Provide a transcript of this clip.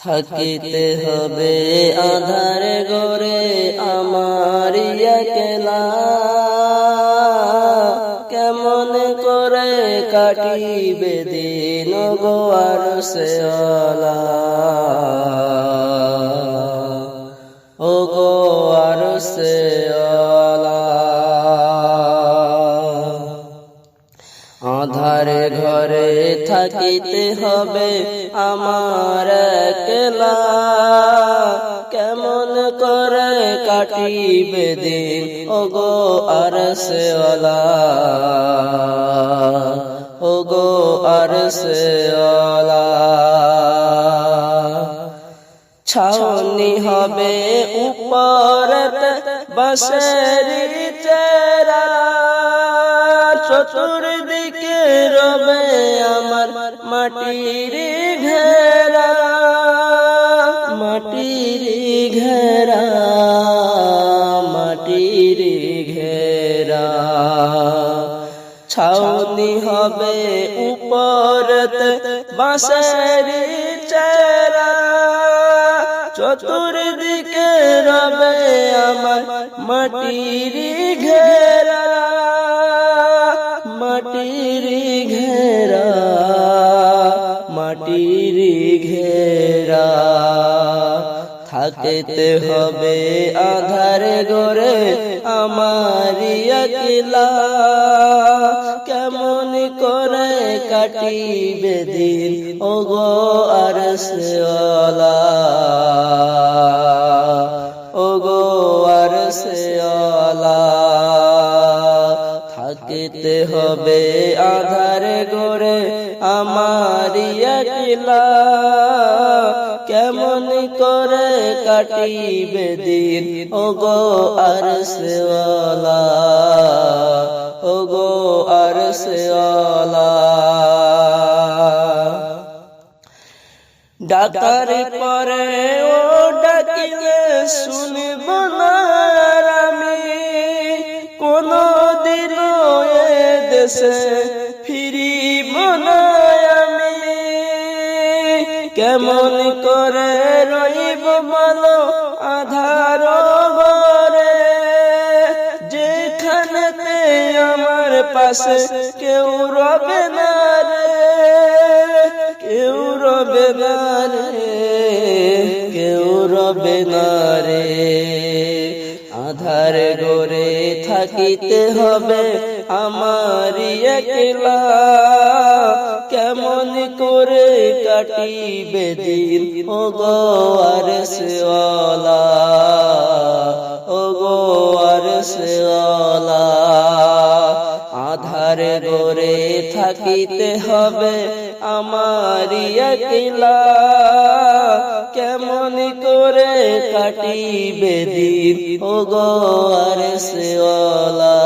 থাকিতে হবে আধার ঘরে আমার একলা, কেমন করে কাটিবে দিন গো আরশে আলা, ও গো আরশে আলা। আধারে ঘরে থাকিতে হবে আমার একলা, কেমন করে কাটিবে দিন ও গো আরশে আলা, ও গো আরশে আলা। ছাউনি হবে উপরেতে বাঁশের চেরা, চতুর্দিকে রবে আমার মাটির ঘেরা, মাটির ঘেরা, মাটির ঘেরা। ছাউনি হবে উপরেতে বাঁশের চেরা, চতুর্দিকে রবে আমার মাটির ঘেরা, মাটির ঘেরা, মাটির ঘেরা। থাকিতে হবে আধার ঘরে আমার একলা, কেমন করে কাটিবে দিন ও গো আরশে আলা, ও গো আরশে আলা। থাকিতে হবে আধার ঘরে আমার একলা, কেমন করে কাটিবে দিন ও গো আরশে আলা, ও গো আরশে আলা। ডাকার পরে ও ডাকিলে শুনব না আমি, কোনদিন এ দেশে ফিরিব না আমি, কেমন করে রইব বলো আধার ঘরে, যেখানেতে আমার পাশে কেউ রবে না রে, কেউ রবে না রে, কেউ রবে না রে। আধার ঘরে থাকিতে হবে আমার একলা, কেমন করে কাটিবে দিন ও গো আরশে আলা, ও গো আরশে আলা। আধার ঘরে থাকিতে হবে আমার একলা, কেমন করে কাটিবে দিন ও গো আরশে আলা।